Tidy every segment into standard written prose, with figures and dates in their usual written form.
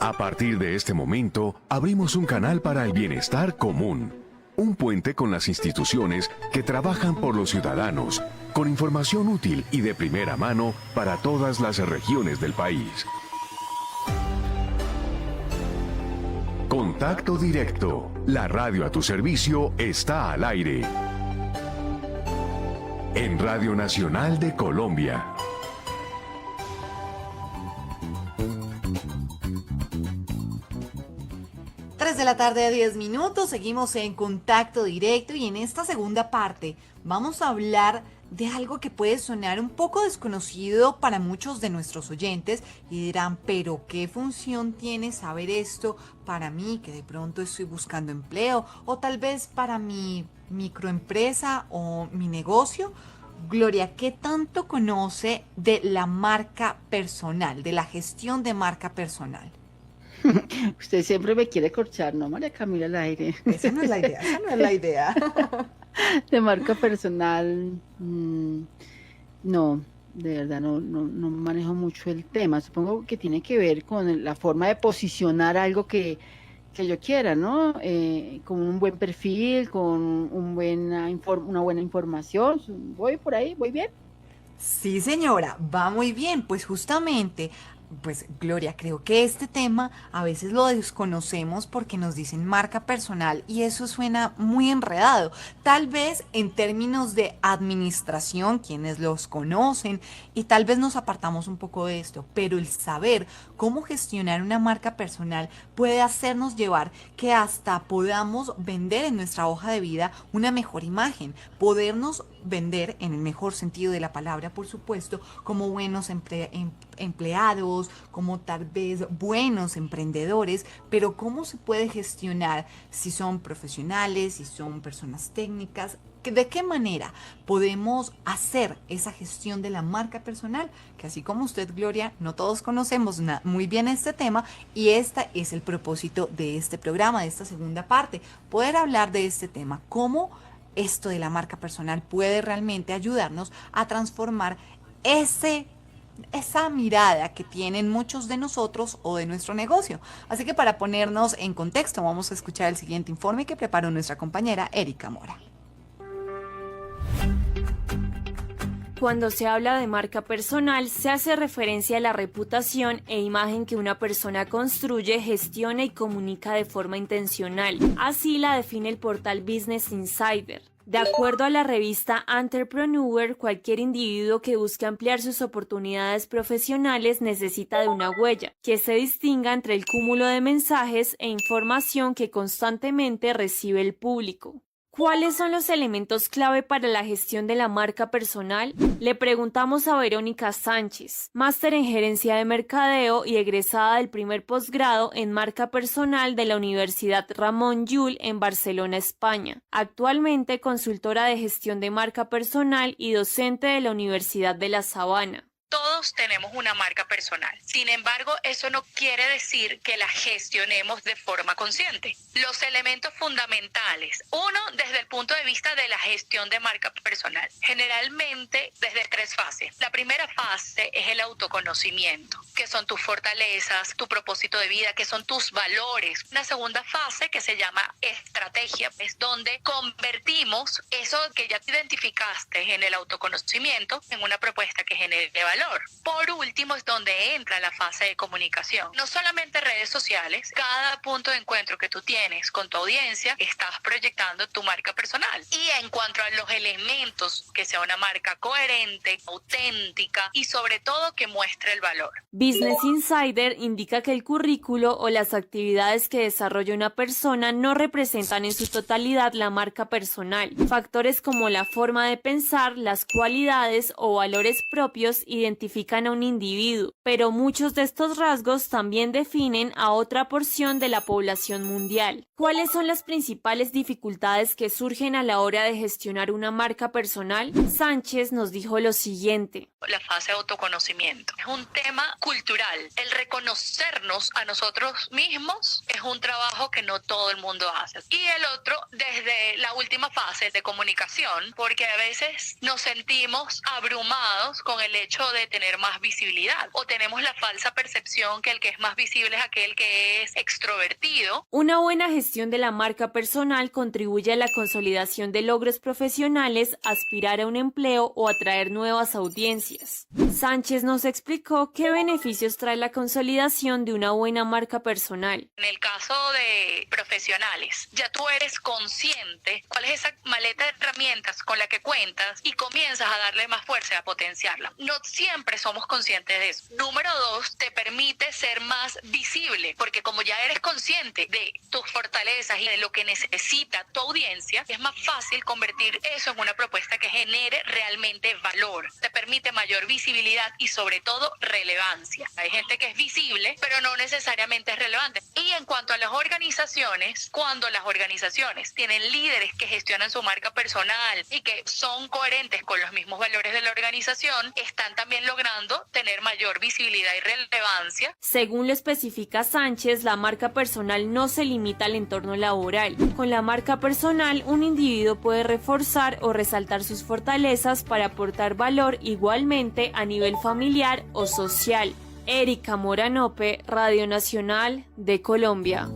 A partir de este momento, abrimos un canal para el bienestar común. Un puente con las instituciones que trabajan por los ciudadanos, con información útil y de primera mano para todas las regiones del país. Contacto Directo. La radio a tu servicio está al aire. En Radio Nacional de Colombia. 3 de la tarde a 10 minutos, seguimos en Contacto Directo y en esta segunda parte vamos a hablar de algo que puede sonar un poco desconocido para muchos de nuestros oyentes y dirán, pero ¿qué función tiene saber esto para mí que de pronto estoy buscando empleo o tal vez para mi microempresa o mi negocio? Gloria, ¿qué tanto conoce de la marca personal, de la gestión de marca personal? Usted siempre me quiere corchar, ¿no, María Camila al aire? Esa no es la idea, esa no es la idea. De marca personal, no, de verdad no manejo mucho el tema. Supongo que tiene que ver con la forma de posicionar algo que yo quiera, ¿no? Con un buen perfil, con una buena información. ¿Voy por ahí? ¿Voy bien? Sí, señora, va muy bien. Pues justamente, pues Gloria, creo que este tema a veces lo desconocemos porque nos dicen marca personal y eso suena muy enredado. Tal vez en términos de administración, quienes los conocen, y tal vez nos apartamos un poco de esto, pero el saber cómo gestionar una marca personal puede hacernos llevar que hasta podamos vender en nuestra hoja de vida una mejor imagen, podernos vender en el mejor sentido de la palabra, por supuesto, como buenos empleados, como tal vez buenos emprendedores, pero cómo se puede gestionar si son profesionales, si son personas técnicas, de qué manera podemos hacer esa gestión de la marca personal, que así como usted, Gloria, no todos conocemos muy bien este tema y este es el propósito de este programa, de esta segunda parte, poder hablar de este tema, cómo esto de la marca personal puede realmente ayudarnos a transformar esa mirada que tienen muchos de nosotros o de nuestro negocio. Así que para ponernos en contexto, vamos a escuchar el siguiente informe que preparó nuestra compañera Erika Mora. Cuando se habla de marca personal, se hace referencia a la reputación e imagen que una persona construye, gestiona y comunica de forma intencional. Así la define el portal Business Insider. De acuerdo a la revista Entrepreneur, cualquier individuo que busque ampliar sus oportunidades profesionales necesita de una huella que se distinga entre el cúmulo de mensajes e información que constantemente recibe el público. ¿Cuáles son los elementos clave para la gestión de la marca personal? Le preguntamos a Verónica Sánchez, máster en gerencia de mercadeo y egresada del primer posgrado en marca personal de la Universidad Ramon Llull en Barcelona, España. Actualmente consultora de gestión de marca personal y docente de la Universidad de La Sabana. Todos tenemos una marca personal. Sin embargo, eso no quiere decir que la gestionemos de forma consciente. Los elementos fundamentales. Uno, desde el punto de vista de la gestión de marca personal. Generalmente desde 3 fases. La primera fase es el autoconocimiento, que son tus fortalezas, tu propósito de vida, que son tus valores. Una segunda fase que se llama estrategia, es donde convertimos eso que ya te identificaste en el autoconocimiento en una propuesta que genere valor. Por último es donde entra la fase de comunicación. No solamente redes sociales, cada punto de encuentro que tú tienes con tu audiencia, estás proyectando tu marca personal. Y en cuanto a los elementos, que sea una marca coherente, auténtica y sobre todo que muestre el valor. Business Insider indica que el currículo o las actividades que desarrolla una persona no representan en su totalidad la marca personal. Factores como la forma de pensar, las cualidades o valores propios identifican a un individuo, pero muchos de estos rasgos también definen a otra porción de la población mundial. ¿Cuáles son las principales dificultades que surgen a la hora de gestionar una marca personal? Sánchez nos dijo lo siguiente. La fase de autoconocimiento. Es un tema cultural. El reconocernos a nosotros mismos es un trabajo que no todo el mundo hace. Y el otro, desde la última fase de comunicación, porque a veces nos sentimos abrumados con el hecho de tener más visibilidad o tenemos la falsa percepción que el que es más visible es aquel que es extrovertido. Una buena gestión de la marca personal contribuye a la consolidación de logros profesionales, aspirar a un empleo o atraer nuevas audiencias. Sánchez nos explicó qué beneficios trae la consolidación de una buena marca personal. En el caso de profesionales, ya tú eres consciente cuál es esa maleta de herramientas con la que cuentas y comienzas a darle más fuerza y a potenciarla. No siempre somos conscientes de eso. Número 2, te permite ser más visible, porque como ya eres consciente de tus fortalezas y de lo que necesita tu audiencia, es más fácil convertir eso en una propuesta que genere realmente valor. Te permite mayor visibilidad y sobre todo relevancia. Hay gente que es visible, pero no necesariamente es relevante. Y en cuanto a las organizaciones, cuando las organizaciones tienen líderes que gestionan su marca personal y que son coherentes con los mismos valores de la organización, están también logrando tener mayor visibilidad y relevancia. Según lo especifica Sánchez, la marca personal no se limita al entorno laboral. Con la marca personal, un individuo puede reforzar o resaltar sus fortalezas para aportar valor igualmente a nivel familiar o social. Erika Moranope, Radio Nacional de Colombia.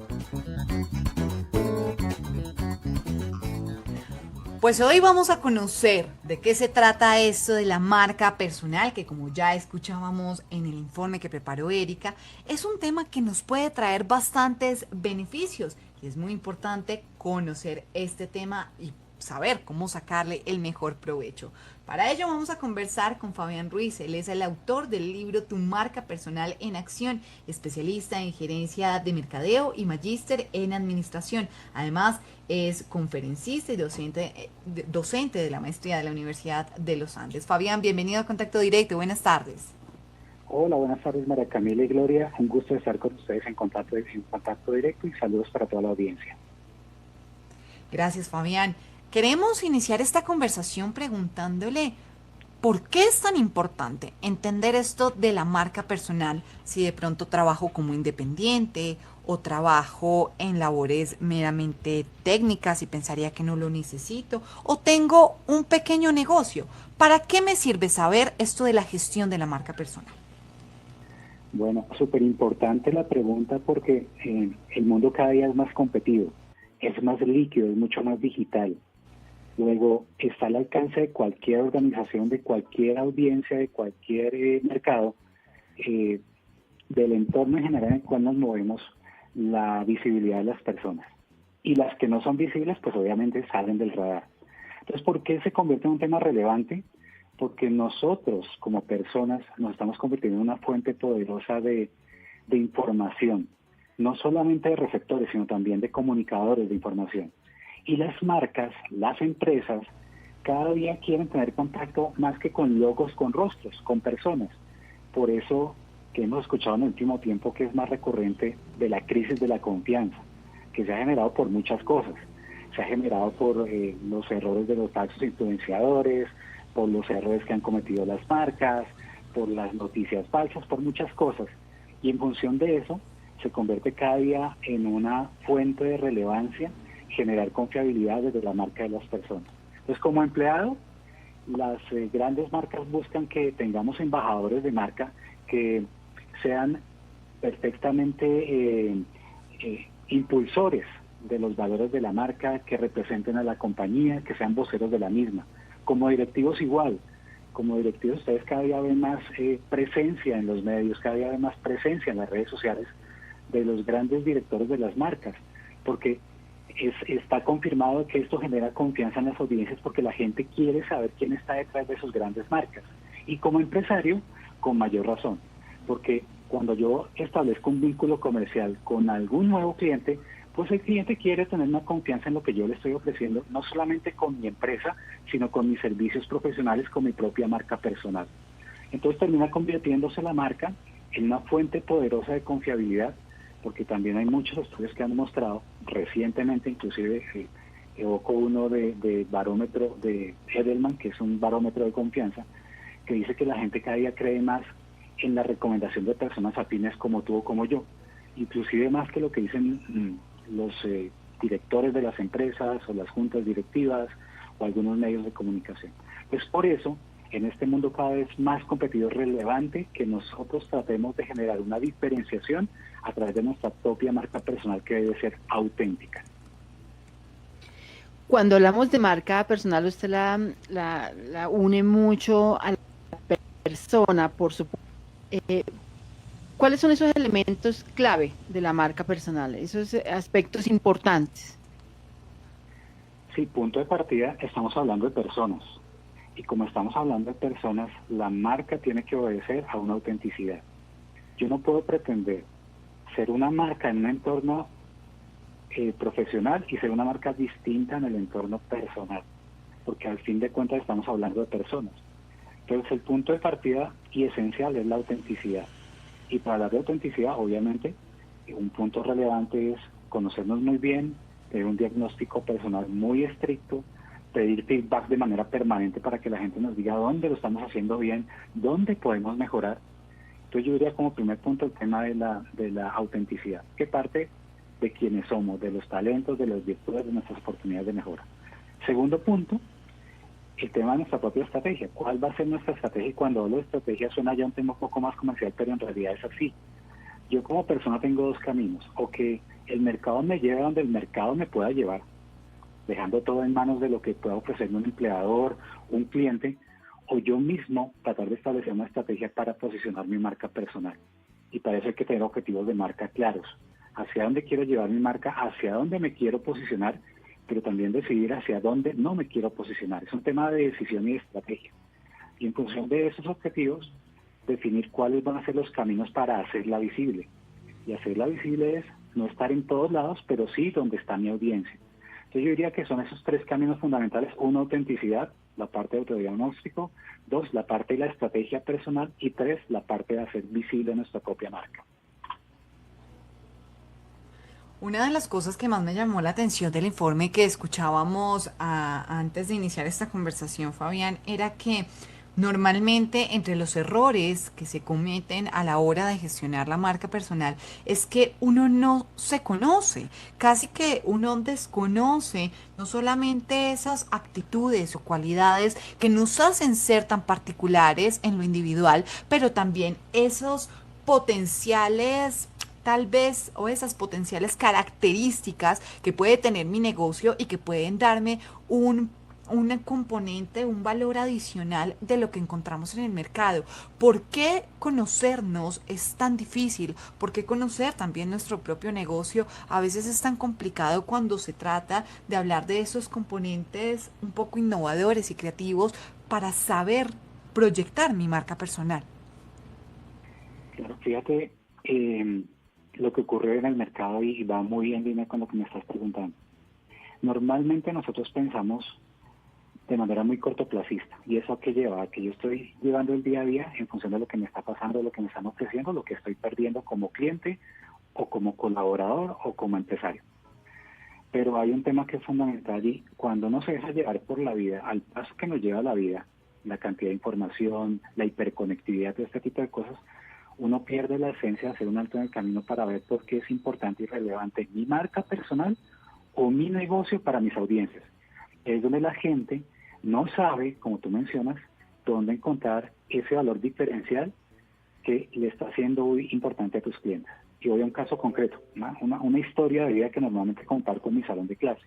Pues hoy vamos a conocer de qué se trata esto de la marca personal, que como ya escuchábamos en el informe que preparó Erika, es un tema que nos puede traer bastantes beneficios y es muy importante conocer este tema y saber cómo sacarle el mejor provecho. Para ello vamos a conversar con Fabián Ruiz. Él es el autor del libro Tu marca personal en acción, especialista en gerencia de mercadeo y magíster en administración. Además es conferencista y docente de la maestría de la Universidad de los Andes. Fabián, bienvenido a Contacto Directo. Buenas tardes. Hola, buenas tardes María Camila y Gloria. Un gusto estar con ustedes en contacto directo y saludos para toda la audiencia. Gracias, Fabián. Queremos iniciar esta conversación preguntándole por qué es tan importante entender esto de la marca personal si de pronto trabajo como independiente o trabajo en labores meramente técnicas y pensaría que no lo necesito o tengo un pequeño negocio. ¿Para qué me sirve saber esto de la gestión de la marca personal? Bueno, súper importante la pregunta porque el mundo cada día es más competido, es más líquido, es mucho más digital. Luego está al alcance de cualquier organización, de cualquier audiencia, de cualquier mercado, del entorno en general en el cual nos movemos, la visibilidad de las personas. Y las que no son visibles, pues obviamente salen del radar. Entonces, ¿por qué se convierte en un tema relevante? Porque nosotros como personas nos estamos convirtiendo en una fuente poderosa de información, no solamente de receptores, sino también de comunicadores de información. Y las marcas, las empresas, cada día quieren tener contacto más que con logos, con rostros, con personas. Por eso que hemos escuchado en el último tiempo que es más recurrente de la crisis de la confianza, que se ha generado por muchas cosas. Se ha generado por los errores de los falsos influenciadores, por los errores que han cometido las marcas, por las noticias falsas, por muchas cosas. Y en función de eso, se convierte cada día en una fuente de relevancia generar confiabilidad desde la marca de las personas. Entonces, como empleado, las grandes marcas buscan que tengamos embajadores de marca que sean perfectamente impulsores de los valores de la marca, que representen a la compañía, que sean voceros de la misma. Como directivos igual. Como directivos ustedes cada día ven más presencia en los medios, cada día ven más presencia en las redes sociales de los grandes directores de las marcas, porque está confirmado que esto genera confianza en las audiencias porque la gente quiere saber quién está detrás de sus grandes marcas. Y como empresario, con mayor razón, porque cuando yo establezco un vínculo comercial con algún nuevo cliente, pues el cliente quiere tener una confianza en lo que yo le estoy ofreciendo, no solamente con mi empresa, sino con mis servicios profesionales, con mi propia marca personal. Entonces termina convirtiéndose la marca en una fuente poderosa de confiabilidad, porque también hay muchos estudios que han mostrado recientemente, inclusive evoco uno de barómetro de Edelman, que es un barómetro de confianza, que dice que la gente cada día cree más en la recomendación de personas afines como tú o como yo, inclusive más que lo que dicen los directores de las empresas o las juntas directivas o algunos medios de comunicación. Pues por eso, en este mundo cada vez más competitivo, es relevante que nosotros tratemos de generar una diferenciación a través de nuestra propia marca personal, que debe ser auténtica. Cuando hablamos de marca personal, usted la une mucho a la persona, por supuesto. ¿Cuáles son esos elementos clave de la marca personal, esos aspectos importantes? Sí, punto de partida, estamos hablando de personas. Y como estamos hablando de personas, la marca tiene que obedecer a una autenticidad. Yo no puedo pretender ser una marca en un entorno profesional y ser una marca distinta en el entorno personal, porque al fin de cuentas estamos hablando de personas. Entonces el punto de partida y esencial es la autenticidad. Y para hablar de autenticidad, obviamente, un punto relevante es conocernos muy bien, tener un diagnóstico personal muy estricto, pedir feedback de manera permanente para que la gente nos diga dónde lo estamos haciendo bien, dónde podemos mejorar. Entonces yo diría como primer punto el tema de la autenticidad, que parte de quienes somos, de los talentos, de las virtudes, de nuestras oportunidades de mejora. Segundo punto, el tema de nuestra propia estrategia. ¿Cuál va a ser nuestra estrategia? Y cuando hablo de estrategia suena ya un tema un poco más comercial, pero en realidad es así. Yo como persona tengo dos caminos, o que el mercado me lleve a donde el mercado me pueda llevar, dejando todo en manos de lo que pueda ofrecerme un empleador, un cliente, o yo mismo tratar de establecer una estrategia para posicionar mi marca personal. Y para eso hay que tener objetivos de marca claros. Hacia dónde quiero llevar mi marca, hacia dónde me quiero posicionar, pero también decidir hacia dónde no me quiero posicionar. Es un tema de decisión y de estrategia. Y en función de esos objetivos, definir cuáles van a ser los caminos para hacerla visible. Y hacerla visible es no estar en todos lados, pero sí donde está mi audiencia. Entonces yo diría que son esos tres caminos fundamentales. Uno, autenticidad, la parte de autodiagnóstico. Dos, la parte de la estrategia personal. Y tres, la parte de hacer visible nuestra propia marca. Una de las cosas que más me llamó la atención del informe que escuchábamos antes de iniciar esta conversación, Fabián, era que normalmente entre los errores que se cometen a la hora de gestionar la marca personal es que uno no se conoce, casi que uno desconoce no solamente esas actitudes o cualidades que nos hacen ser tan particulares en lo individual, pero también esos potenciales tal vez o esas potenciales características que puede tener mi negocio y que pueden darme un componente, un valor adicional de lo que encontramos en el mercado. ¿Por qué conocernos es tan difícil? ¿Por qué conocer también nuestro propio negocio a veces es tan complicado cuando se trata de hablar de esos componentes un poco innovadores y creativos para saber proyectar mi marca personal? Claro, fíjate lo que ocurrió en el mercado y va muy en línea con lo que me estás preguntando. Normalmente nosotros pensamos de manera muy cortoplacista. ¿Y eso a qué lleva? A que yo estoy llevando el día a día en función de lo que me está pasando, lo que me están ofreciendo, lo que estoy perdiendo como cliente o como colaborador o como empresario. Pero hay un tema que es fundamental y cuando uno se deja llevar por la vida, al paso que nos lleva la vida, la cantidad de información, la hiperconectividad, de este tipo de cosas, uno pierde la esencia de hacer un alto en el camino para ver por qué es importante y relevante mi marca personal o mi negocio para mis audiencias. Es donde la gente no sabe, como tú mencionas, dónde encontrar ese valor diferencial que le está haciendo muy importante a tus clientes. Y voy a un caso concreto, una historia de vida que normalmente comparto en mi salón de clase.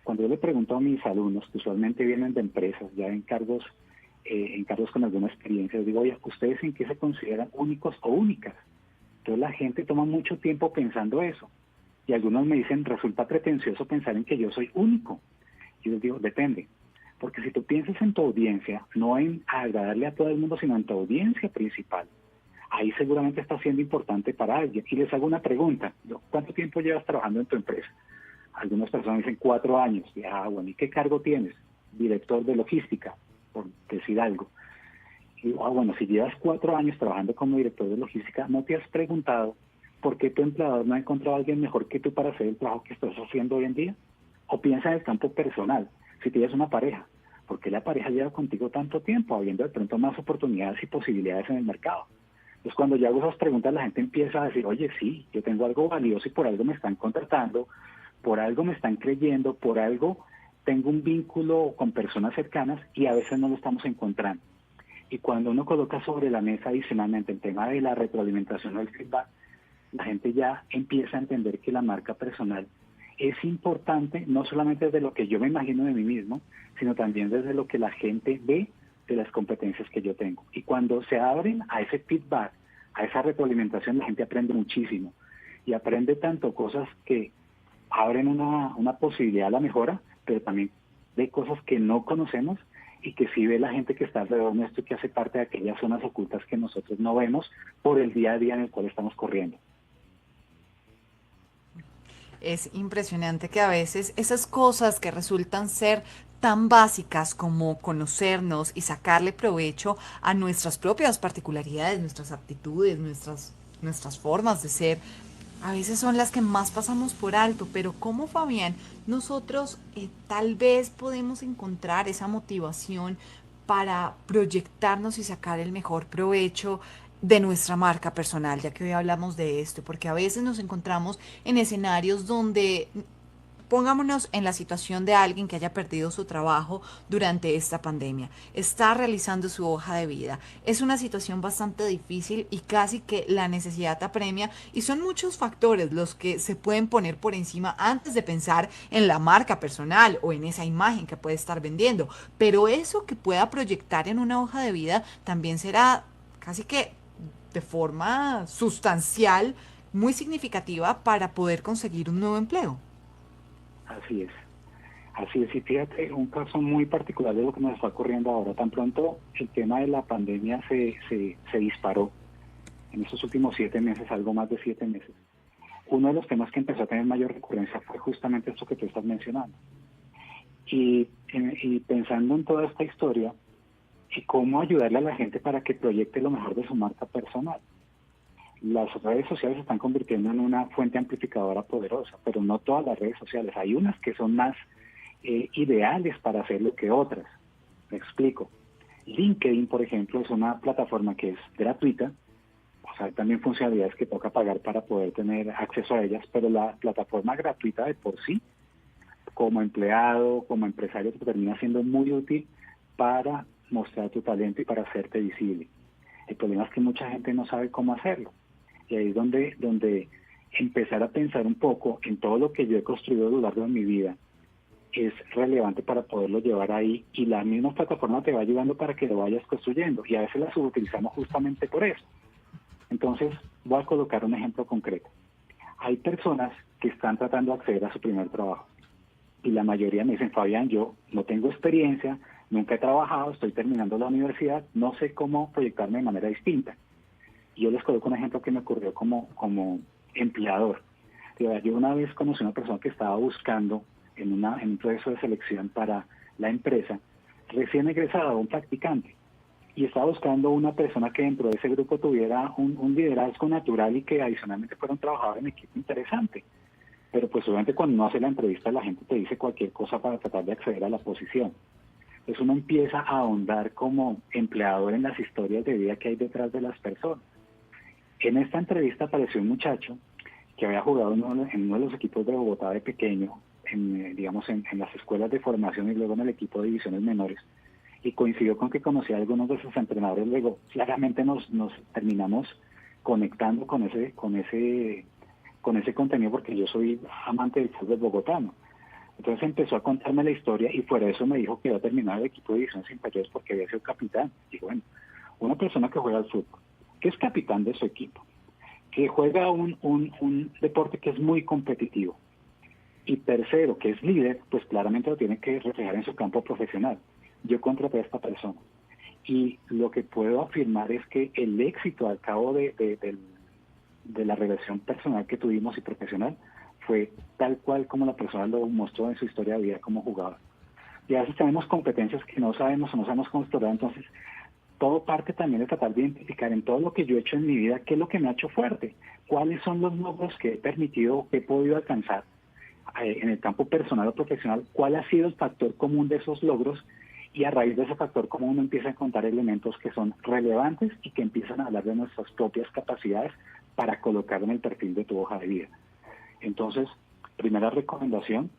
Cuando yo le pregunto a mis alumnos, que usualmente vienen de empresas, ya en cargos con alguna experiencia, les digo, oye, ¿ustedes en qué se consideran únicos o únicas? Entonces la gente toma mucho tiempo pensando eso. Y algunos me dicen, resulta pretencioso pensar en que yo soy único. Y les digo, depende. Porque si tú piensas en tu audiencia, no en agradarle a todo el mundo, sino en tu audiencia principal, ahí seguramente está siendo importante para alguien. Y les hago una pregunta, ¿cuánto tiempo llevas trabajando en tu empresa? Algunas personas dicen 4 años. Y, bueno, ¿y qué cargo tienes? Director de logística, por decir algo. Y digo, bueno, si llevas 4 años trabajando como director de logística, ¿no te has preguntado ¿por qué tu empleador no ha encontrado a alguien mejor que tú para hacer el trabajo que estás haciendo hoy en día? O piensa en el campo personal, si tienes una pareja, ¿por qué la pareja lleva contigo tanto tiempo, habiendo de pronto más oportunidades y posibilidades en el mercado? Entonces, cuando yo hago esas preguntas, la gente empieza a decir, oye, sí, yo tengo algo valioso y por algo me están contratando, por algo me están creyendo, por algo tengo un vínculo con personas cercanas y a veces no lo estamos encontrando. Y cuando uno coloca sobre la mesa adicionalmente el tema de la retroalimentación o el feedback, la gente ya empieza a entender que la marca personal es importante, no solamente desde lo que yo me imagino de mí mismo, sino también desde lo que la gente ve de las competencias que yo tengo. Y cuando se abren a ese feedback, a esa retroalimentación, la gente aprende muchísimo. Y aprende tanto cosas que abren una posibilidad a la mejora, pero también de cosas que no conocemos y que sí ve la gente que está alrededor nuestro y que hace parte de aquellas zonas ocultas que nosotros no vemos por el día a día en el cual estamos corriendo. Es impresionante que a veces esas cosas que resultan ser tan básicas como conocernos y sacarle provecho a nuestras propias particularidades, nuestras aptitudes, nuestras formas de ser, a veces son las que más pasamos por alto. Pero ¿cómo, Fabián, nosotros tal vez podemos encontrar esa motivación para proyectarnos y sacar el mejor provecho de nuestra marca personal, ya que hoy hablamos de esto? Porque a veces nos encontramos en escenarios donde, pongámonos en la situación de alguien que haya perdido su trabajo durante esta pandemia, está realizando su hoja de vida. Es una situación bastante difícil y casi que la necesidad apremia, y son muchos factores los que se pueden poner por encima antes de pensar en la marca personal o en esa imagen que puede estar vendiendo. Pero eso que pueda proyectar en una hoja de vida también será casi que de forma sustancial, muy significativa para poder conseguir un nuevo empleo. Así es. Así es, y fíjate, un caso muy particular de lo que nos está ocurriendo ahora. Tan pronto el tema de la pandemia se disparó en estos últimos 7 meses, algo más de 7 meses. Uno de los temas que empezó a tener mayor recurrencia fue justamente esto que tú estás mencionando. Y pensando en toda esta historia, y cómo ayudarle a la gente para que proyecte lo mejor de su marca personal. Las redes sociales se están convirtiendo en una fuente amplificadora poderosa, pero no todas las redes sociales. Hay unas que son más ideales para hacerlo que otras. Me explico. LinkedIn, por ejemplo, es una plataforma que es gratuita. O sea, hay también funcionalidades que toca pagar para poder tener acceso a ellas, pero la plataforma gratuita de por sí, como empleado, como empresario, te termina siendo muy útil para mostrar tu talento y para hacerte visible. El problema es que mucha gente no sabe cómo hacerlo. Y ahí es donde empezar a pensar un poco en todo lo que yo he construido a lo largo de mi vida es relevante para poderlo llevar ahí, y la misma plataforma te va ayudando para que lo vayas construyendo, y a veces la subutilizamos justamente por eso. Entonces, voy a colocar un ejemplo concreto. Hay personas que están tratando de acceder a su primer trabajo, y la mayoría me dicen, Fabián, yo no tengo experiencia, nunca he trabajado, estoy terminando la universidad, no sé cómo proyectarme de manera distinta. Y yo les coloco un ejemplo que me ocurrió como empleador. Yo una vez conocí a una persona que estaba buscando en un proceso de selección para la empresa, recién egresado, un practicante, y estaba buscando una persona que dentro de ese grupo tuviera un liderazgo natural y que adicionalmente fuera un trabajador en equipo interesante. Pero pues obviamente cuando uno hace la entrevista la gente te dice cualquier cosa para tratar de acceder a la posición. Entonces uno empieza a ahondar como empleador en las historias de vida que hay detrás de las personas. En esta entrevista apareció un muchacho que había jugado en uno de los equipos de Bogotá de pequeño, en las escuelas de formación y luego en el equipo de divisiones menores, y coincidió con que conocía a algunos de sus entrenadores. Luego claramente nos terminamos conectando con ese contenido, porque yo soy amante del fútbol bogotano. Entonces empezó a contarme la historia y fuera de eso me dijo que había terminado el equipo de divisiones inferiores porque había sido capitán. Digo, bueno, una persona que juega al fútbol, que es capitán de su equipo, que juega un deporte que es muy competitivo, y tercero, que es líder, pues claramente lo tiene que reflejar en su campo profesional. Yo contraté a esta persona y lo que puedo afirmar es que el éxito al cabo de la relación personal que tuvimos y profesional fue tal cual como la persona lo mostró en su historia de vida como jugador. Y a veces tenemos competencias que no sabemos o no sabemos cómo explorar, entonces todo parte también de tratar de identificar en todo lo que yo he hecho en mi vida qué es lo que me ha hecho fuerte, cuáles son los logros que he permitido, que he podido alcanzar en el campo personal o profesional, cuál ha sido el factor común de esos logros, y a raíz de ese factor común uno empieza a encontrar elementos que son relevantes y que empiezan a hablar de nuestras propias capacidades para colocar en el perfil de tu hoja de vida. Entonces, primera recomendación,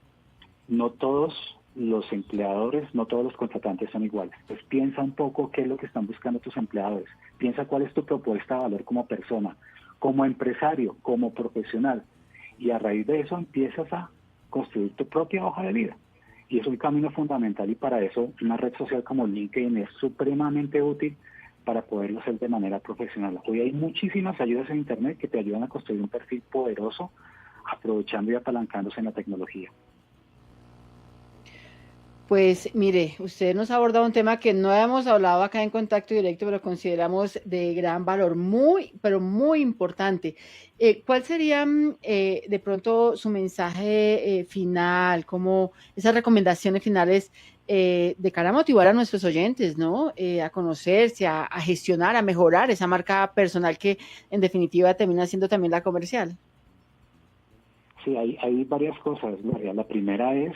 no todos los empleadores, no todos los contratantes son iguales. Pues piensa un poco qué es lo que están buscando tus empleadores. Piensa cuál es tu propuesta de valor como persona, como empresario, como profesional. Y a raíz de eso empiezas a construir tu propia hoja de vida. Y es un camino fundamental, y para eso una red social como LinkedIn es supremamente útil para poderlo hacer de manera profesional. Hoy hay muchísimas ayudas en Internet que te ayudan a construir un perfil poderoso, aprovechando y apalancándose en la tecnología. Pues mire, usted nos ha abordado un tema que no hemos hablado acá en Contacto Directo, pero consideramos de gran valor, pero muy importante. ¿Cuál sería de pronto su mensaje final, como esas recomendaciones finales de cara a motivar a nuestros oyentes, ¿no? A conocerse, a gestionar, a mejorar esa marca personal que en definitiva termina siendo también la comercial? Sí, hay varias cosas, Gloria. La primera es,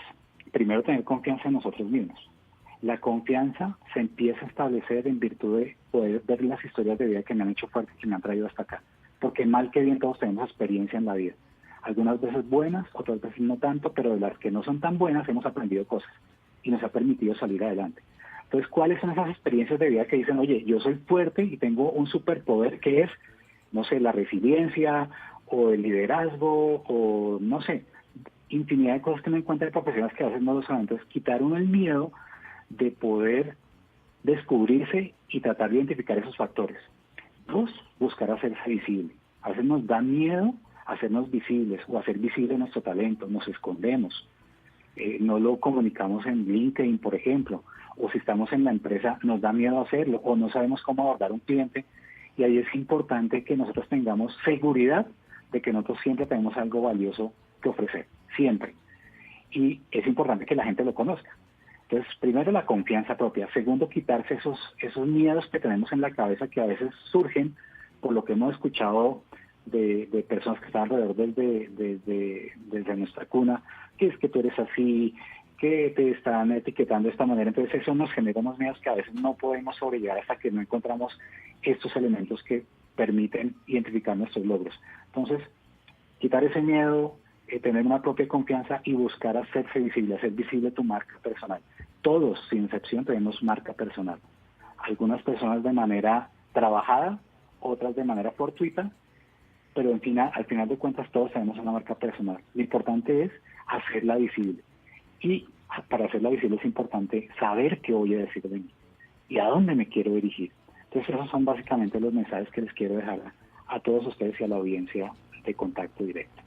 primero, tener confianza en nosotros mismos. La confianza se empieza a establecer en virtud de poder ver las historias de vida que me han hecho fuerte, que me han traído hasta acá. Porque mal que bien todos tenemos experiencia en la vida. Algunas veces buenas, otras veces no tanto, pero de las que no son tan buenas hemos aprendido cosas y nos ha permitido salir adelante. Entonces, ¿cuáles son esas experiencias de vida que dicen, oye, yo soy fuerte y tengo un superpoder que es, no sé, la resiliencia o el liderazgo o no sé, infinidad de cosas que uno encuentra de profesionales que a veces no lo saben? Entonces, quitar uno el miedo de poder descubrirse y tratar de identificar esos factores. Dos, buscar hacerse visible. A veces nos da miedo hacernos visibles o hacer visible nuestro talento, nos escondemos, no lo comunicamos en LinkedIn, por ejemplo, o si estamos en la empresa nos da miedo hacerlo o no sabemos cómo abordar un cliente, y ahí es importante que nosotros tengamos seguridad de que nosotros siempre tenemos algo valioso que ofrecer, siempre. Y es importante que la gente lo conozca. Entonces, primero, la confianza propia. Segundo, quitarse esos miedos que tenemos en la cabeza que a veces surgen por lo que hemos escuchado de personas que están alrededor desde nuestra cuna, que es que tú eres así, que te están etiquetando de esta manera. Entonces, eso nos genera unos miedos que a veces no podemos sobrellevar hasta que no encontramos estos elementos que permiten identificar nuestros logros. Entonces, quitar ese miedo, tener una propia confianza y buscar hacerse visible, hacer visible tu marca personal. Todos, sin excepción, tenemos marca personal. Algunas personas de manera trabajada, otras de manera fortuita, pero al final de cuentas todos tenemos una marca personal. Lo importante es hacerla visible. Y para hacerla visible es importante saber qué voy a decir de mí y a dónde me quiero dirigir. Entonces esos son básicamente los mensajes que les quiero dejar a todos ustedes y a la audiencia de Contacto Directo.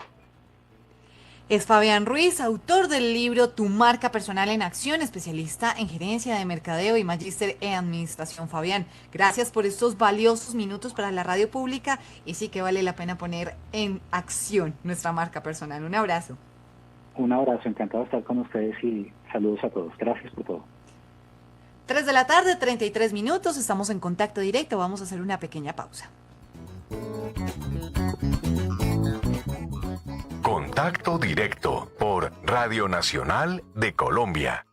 Es Fabián Ruiz, autor del libro Tu marca personal en acción, especialista en gerencia de mercadeo y magíster en administración. Fabián, gracias por estos valiosos minutos para la radio pública, y sí que vale la pena poner en acción nuestra marca personal. Un abrazo. Un abrazo, encantado de estar con ustedes y saludos a todos. Gracias por todo. 3 de la tarde, 33 minutos, estamos en Contacto Directo, vamos a hacer una pequeña pausa. Contacto Directo por Radio Nacional de Colombia.